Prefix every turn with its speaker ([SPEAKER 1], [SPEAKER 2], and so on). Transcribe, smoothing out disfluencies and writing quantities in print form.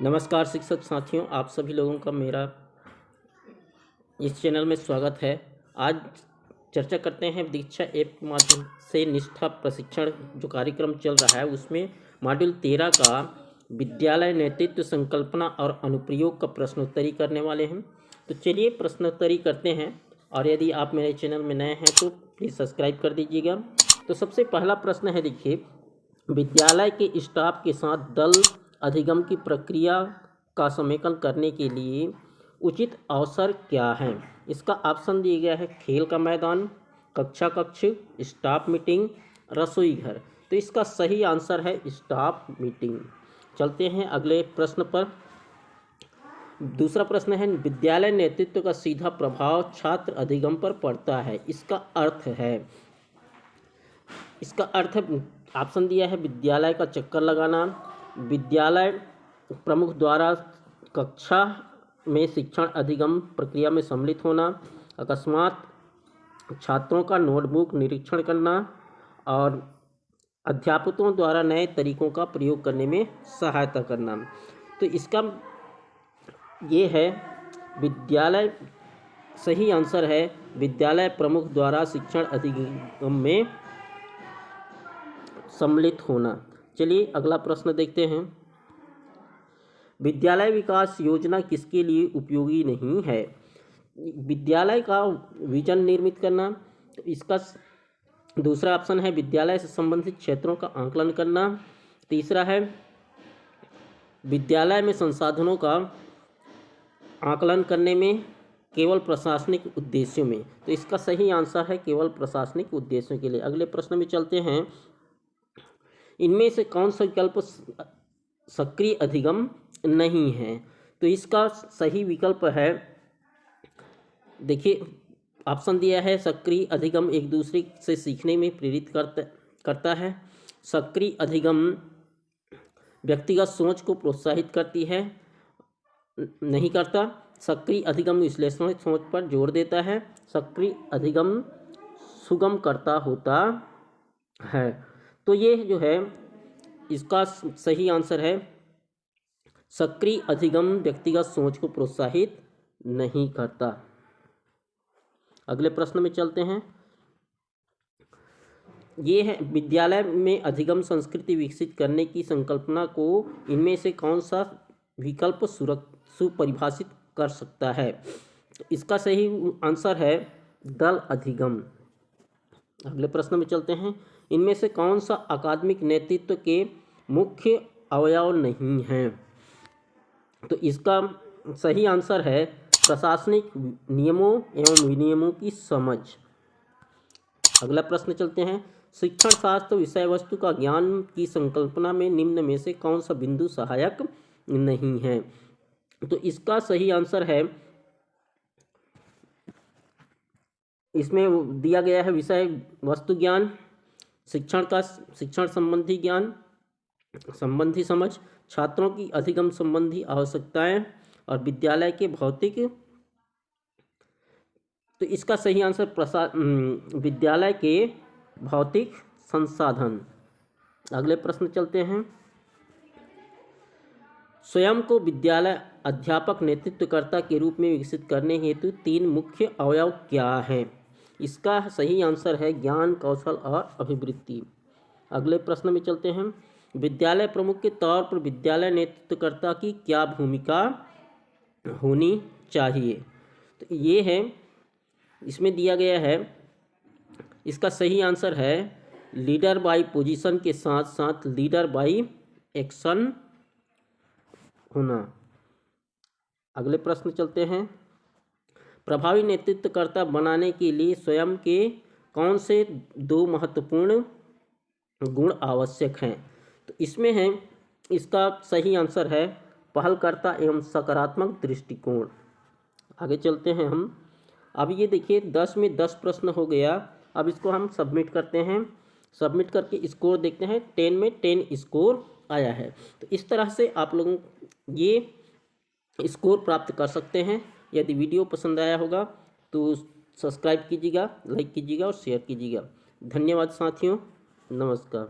[SPEAKER 1] नमस्कार शिक्षक साथियों, आप सभी लोगों का मेरा इस चैनल में स्वागत है। आज चर्चा करते हैं दीक्षा ऐप के माध्यम से निष्ठा प्रशिक्षण जो कार्यक्रम चल रहा है उसमें मॉड्यूल 13 का विद्यालय नेतृत्व संकल्पना और अनुप्रयोग का प्रश्नोत्तरी करने वाले हैं। तो चलिए प्रश्नोत्तरी करते हैं, और यदि आप मेरे चैनल में नए हैं तो प्लीज़ सब्सक्राइब कर दीजिएगा। तो सबसे पहला प्रश्न है, देखिए, विद्यालय के स्टाफ के साथ दल अधिगम की प्रक्रिया का समेकन करने के लिए उचित अवसर क्या है। इसका ऑप्शन दिया गया है खेल का मैदान, कक्षा कक्ष, स्टाफ मीटिंग, रसोई घर। तो इसका सही आंसर है स्टाफ मीटिंग। चलते हैं अगले प्रश्न पर। दूसरा प्रश्न है, विद्यालय नेतृत्व का सीधा प्रभाव छात्र अधिगम पर पड़ता है। इसका अर्थ है ऑप्शन दिया है विद्यालय का चक्कर लगाना, विद्यालय प्रमुख द्वारा कक्षा में शिक्षण अधिगम प्रक्रिया में सम्मिलित होना, अकस्मात छात्रों का नोटबुक निरीक्षण करना, और अध्यापकों द्वारा नए तरीकों का प्रयोग करने में सहायता करना। तो इसका ये है विद्यालय, सही आंसर है विद्यालय प्रमुख द्वारा शिक्षण अधिगम में सम्मिलित होना। चलिए अगला प्रश्न देखते हैं। विद्यालय विकास योजना किसके लिए उपयोगी नहीं है। विद्यालय का विजन निर्मित करना। तो इसका दूसरा ऑप्शन है विद्यालय से संबंधित क्षेत्रों का आंकलन करना। तीसरा है विद्यालय में संसाधनों का आकलन करने में केवल प्रशासनिक उद्देश्यों में। तो इसका सही आंसर है केवल प्रशासनिक उद्देश्यों के लिए। अगले प्रश्न में चलते हैं। इनमें से कौन सा विकल्प सक्रिय अधिगम नहीं है। तो इसका सही विकल्प है, देखिए ऑप्शन दिया है सक्रिय अधिगम एक दूसरे से सीखने में प्रेरित करता है। सक्रिय अधिगम व्यक्तिगत सोच को प्रोत्साहित करती है, नहीं करता। सक्रिय अधिगम विश्लेषणात्मक सोच पर जोर देता है। सक्रिय अधिगम सुगम करता होता है। तो ये जो है इसका सही आंसर है सक्रिय अधिगम व्यक्तिगत सोच को प्रोत्साहित नहीं करता। अगले प्रश्न में चलते हैं। ये है विद्यालय में अधिगम संस्कृति विकसित करने की संकल्पना को इनमें से कौन सा विकल्प सुपरिभाषित कर सकता है। तो इसका सही आंसर है दल अधिगम। अगले प्रश्न में चलते हैं। इनमें से कौन सा अकादमिक नेतृत्व के मुख्य अवयव नहीं है। तो इसका सही आंसर है प्रशासनिक नियमों एवं विनियमों की समझ। अगला प्रश्न चलते हैं। शिक्षण शास्त्र विषय वस्तु का ज्ञान की संकल्पना में निम्न में से कौन सा बिंदु सहायक नहीं है। तो इसका सही आंसर है, इसमें दिया गया है विषय वस्तु ज्ञान, शिक्षण संबंधी ज्ञान संबंधी समझ, छात्रों की अधिगम संबंधी आवश्यकताएं, और विद्यालय के भौतिक। तो इसका सही आंसर विद्यालय के भौतिक संसाधन। अगले प्रश्न चलते हैं। स्वयं को विद्यालय अध्यापक नेतृत्वकर्ता के रूप में विकसित करने हेतु 3 मुख्य अवयव क्या हैं। इसका सही आंसर है ज्ञान, कौशल और अभिवृत्ति। अगले प्रश्न में चलते हैं। विद्यालय प्रमुख के तौर पर विद्यालय नेतृत्वकर्ता की क्या भूमिका होनी चाहिए। तो ये है, इसमें दिया गया है, इसका सही आंसर है लीडर बाय पोजीशन के साथ साथ लीडर बाय एक्शन होना। अगले प्रश्न चलते हैं। प्रभावी नेतृत्वकर्ता बनाने के लिए स्वयं के कौन से 2 महत्वपूर्ण गुण आवश्यक हैं। तो इसमें है, इसका सही आंसर है पहलकर्ता एवं सकारात्मक दृष्टिकोण। आगे चलते हैं हम। अब ये देखिए 10 में 10 प्रश्न हो गया। अब इसको हम सबमिट करते हैं। सबमिट करके स्कोर देखते हैं। 10 में 10 स्कोर आया है। तो इस तरह से आप लोगों ये स्कोर प्राप्त कर सकते हैं। यदि वीडियो पसंद आया होगा तो सब्सक्राइब कीजिएगा, लाइक कीजिएगा और शेयर कीजिएगा। धन्यवाद साथियों, नमस्कार।